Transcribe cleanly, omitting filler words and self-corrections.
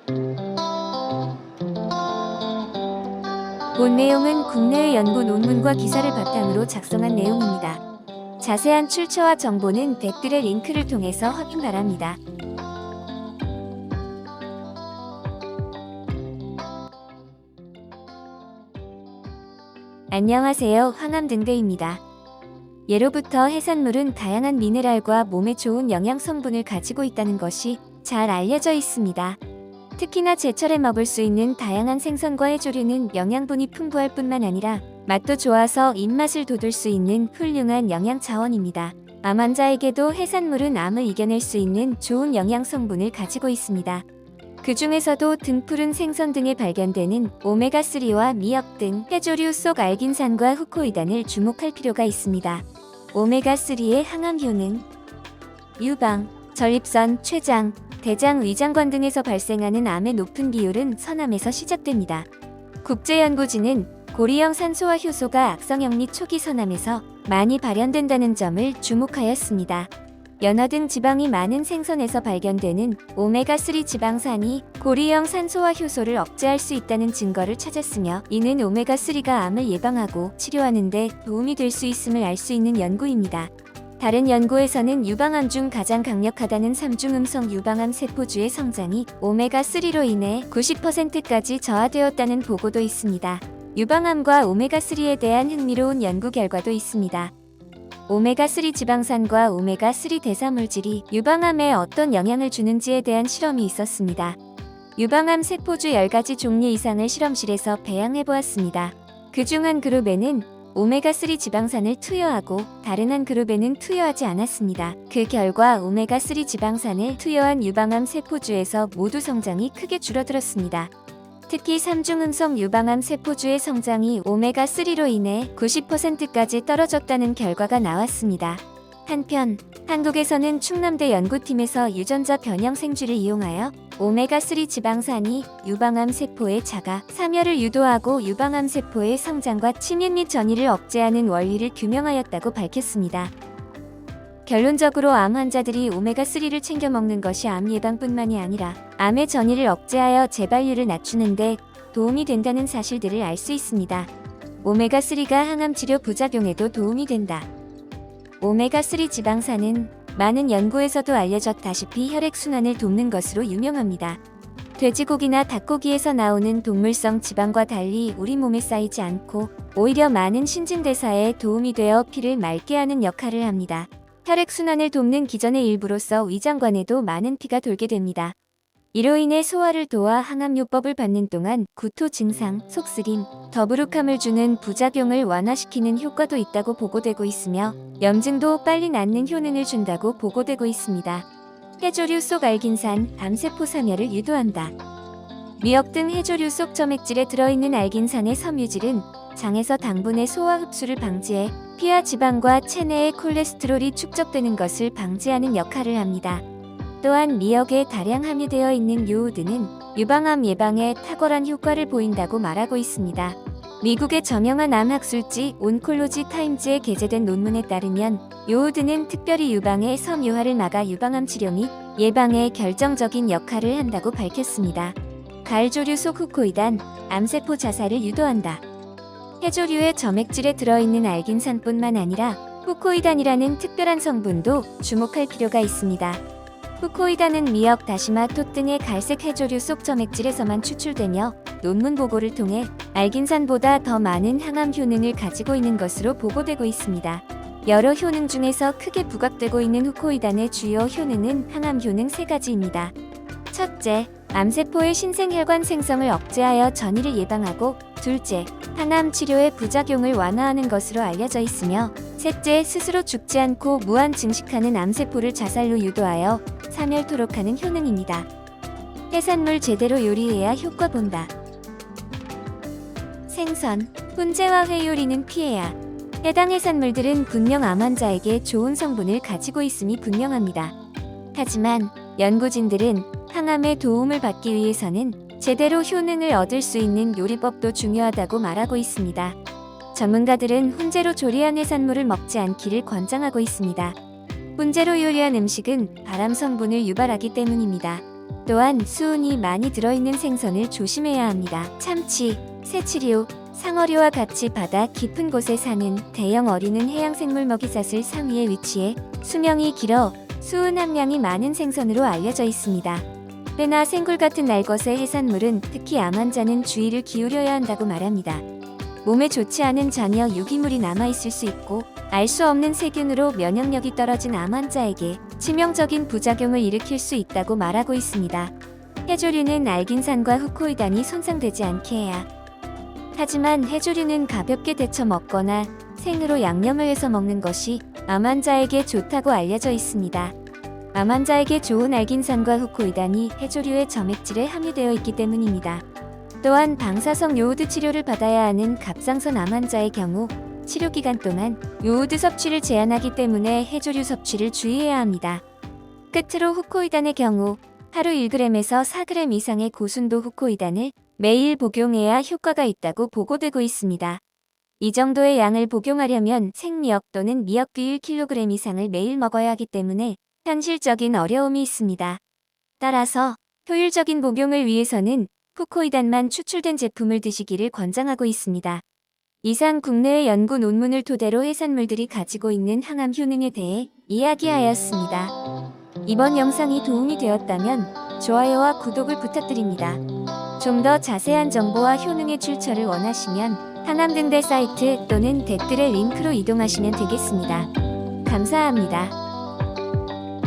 본 내용은 국내의 연구 논문과 기사를 바탕으로 작성한 내용입니다. 자세한 출처와 정보는 댓글의 링크를 통해서 확인 바랍니다. 안녕하세요. 황암등대입니다. 예로부터 해산물은 다양한 미네랄과 몸에 좋은 영양 성분을 가지고 있다는 것이 잘 알려져 있습니다. 특히나 제철에 먹을 수 있는 다양한 생선과 해조류는 영양분이 풍부할 뿐만 아니라 맛도 좋아서 입맛을 돋울 수 있는 훌륭한 영양 자원입니다. 암 환자에게도 해산물은 암을 이겨낼 수 있는 좋은 영양 성분을 가지고 있습니다. 그 중에서도 등푸른 생선 등에 발견되는 오메가3와 미역 등 해조류 속 알긴산과 후코이단을 주목할 필요가 있습니다. 오메가3의 항암 효능, 유방, 전립선, 췌장, 대장, 위장관 등에서 발생하는 암의 높은 비율은 선암에서 시작됩니다. 국제연구진은 고리형 산소화 효소가 악성형 및 초기 선암에서 많이 발현된다는 점을 주목하였습니다. 연어 등 지방이 많은 생선에서 발견되는 오메가3 지방산이 고리형 산소화 효소를 억제할 수 있다는 증거를 찾았으며, 이는 오메가3가 암을 예방하고 치료하는 데 도움이 될 수 있음을 알 수 있는 연구입니다. 다른 연구에서는 유방암 중 가장 강력하다는 삼중음성 유방암 세포주의 성장이 오메가3로 인해 90%까지 저하되었다는 보고도 있습니다. 유방암과 오메가3에 대한 흥미로운 연구 결과도 있습니다. 오메가3 지방산과 오메가3 대사물질이 유방암에 어떤 영향을 주는지에 대한 실험이 있었습니다. 유방암 세포주 10가지 종류 이상을 실험실에서 배양해보았습니다. 그중 한 그룹에는 오메가3 지방산을 투여하고 다른 한 그룹에는 투여하지 않았습니다. 그 결과 오메가3 지방산을 투여한 유방암 세포주에서 모두 성장이 크게 줄어들었습니다. 특히 삼중음성 유방암 세포주의 성장이 오메가3로 인해 90%까지 떨어졌다는 결과가 나왔습니다. 한편 한국에서는 충남대 연구팀에서 유전자 변형 생쥐를 이용하여 오메가3 지방산이 유방암 세포의 자가 사멸을 유도하고 유방암 세포의 성장과 침입 및 전이를 억제하는 원리를 규명하였다고 밝혔습니다. 결론적으로 암 환자들이 오메가3를 챙겨 먹는 것이 암 예방뿐만이 아니라 암의 전이를 억제하여 재발률을 낮추는 데 도움이 된다는 사실들을 알 수 있습니다. 오메가3가 항암 치료 부작용에도 도움이 된다. 오메가3 지방산은 많은 연구에서도 알려졌다시피 혈액순환을 돕는 것으로 유명합니다. 돼지고기나 닭고기에서 나오는 동물성 지방과 달리 우리 몸에 쌓이지 않고 오히려 많은 신진대사에 도움이 되어 피를 맑게 하는 역할을 합니다. 혈액순환을 돕는 기전의 일부로서 위장관에도 많은 피가 돌게 됩니다. 이로 인해 소화를 도와 항암요법을 받는 동안 구토 증상, 속쓰림, 더부룩함을 주는 부작용을 완화시키는 효과도 있다고 보고되고 있으며, 염증도 빨리 낫는 효능을 준다고 보고되고 있습니다. 해조류 속 알긴산, 암세포 사멸을 유도한다. 미역 등 해조류 속 점액질에 들어있는 알긴산의 섬유질은 장에서 당분의 소화 흡수를 방지해 피와 지방과 체내의 콜레스테롤이 축적되는 것을 방지하는 역할을 합니다. 또한 미역에 다량 함유되어 있는 요오드는 유방암 예방에 탁월한 효과를 보인다고 말하고 있습니다. 미국의 저명한 암 학술지 온콜로지 타임즈에 게재된 논문에 따르면 요오드는 특별히 유방의 섬유화를 막아 유방암 치료 및 예방에 결정적인 역할을 한다고 밝혔습니다. 가을조류 속 후코이단, 암세포 자살을 유도한다. 해조류의 점액질에 들어있는 알긴산뿐만 아니라 후코이단이라는 특별한 성분도 주목할 필요가 있습니다. 후코이단은 미역, 다시마, 톳 등의 갈색 해조류 속 점액질에서만 추출되며 논문 보고를 통해 알긴산보다 더 많은 항암 효능을 가지고 있는 것으로 보고되고 있습니다. 여러 효능 중에서 크게 부각되고 있는 후코이단의 주요 효능은 항암 효능 3가지입니다. 첫째, 암세포의 신생혈관 생성을 억제하여 전이를 예방하고, 둘째, 항암 치료의 부작용을 완화하는 것으로 알려져 있으며, 셋째, 스스로 죽지 않고 무한 증식하는 암세포를 자살로 유도하여 사멸토록 하는 효능입니다. 해산물 제대로 요리해야 효과 본다. 생선, 훈제와 회 요리는 피해야. 해당 해산물들은 분명 암 환자에게 좋은 성분을 가지고 있음이 분명합니다. 하지만 연구진들은 항암에 도움을 받기 위해서는 제대로 효능을 얻을 수 있는 요리법도 중요하다고 말하고 있습니다. 전문가들은 훈제로 조리한 해산물을 먹지 않기를 권장하고 있습니다. 훈제로 요리한 음식은 발암 성분을 유발하기 때문입니다. 또한 수은이 많이 들어있는 생선을 조심해야 합니다. 참치, 새치류, 상어류와 같이 바다 깊은 곳에 사는 대형 어리는 해양생물 먹이사슬 상위에 위치해 수명이 길어 수은 함량이 많은 생선으로 알려져 있습니다. 회나 생굴 같은 날것의 해산물은 특히 암 환자는 주의를 기울여야 한다고 말합니다. 몸에 좋지 않은 잔여 유기물이 남아있을 수 있고 알 수 없는 세균으로 면역력이 떨어진 암 환자에게 치명적인 부작용을 일으킬 수 있다고 말하고 있습니다. 해조류는 알긴산과 후코이단이 손상되지 않게 해야. 하지만 해조류는 가볍게 데쳐 먹거나 생으로 양념을 해서 먹는 것이 암 환자에게 좋다고 알려져 있습니다. 암 환자에게 좋은 알긴산과 후코이단이 해조류의 점액질에 함유되어 있기 때문입니다. 또한 방사성 요오드 치료를 받아야 하는 갑상선 암 환자의 경우 치료 기간 동안 요오드 섭취를 제한하기 때문에 해조류 섭취를 주의해야 합니다. 끝으로 후코이단의 경우 하루 1g에서 4g 이상의 고순도 후코이단을 매일 복용해야 효과가 있다고 보고되고 있습니다. 이 정도의 양을 복용하려면 생미역 또는 미역귀 1kg 이상을 매일 먹어야 하기 때문에 현실적인 어려움이 있습니다. 따라서 효율적인 복용을 위해서는 후코이단만 추출된 제품을 드시기를 권장하고 있습니다. 이상 국내의 연구 논문을 토대로 해산물들이 가지고 있는 항암 효능에 대해 이야기하였습니다. 이번 영상이 도움이 되었다면 좋아요와 구독을 부탁드립니다. 좀 더 자세한 정보와 효능의 출처를 원하시면 하남등대 사이트 또는 댓글의 링크로 이동하시면 되겠습니다. 감사합니다.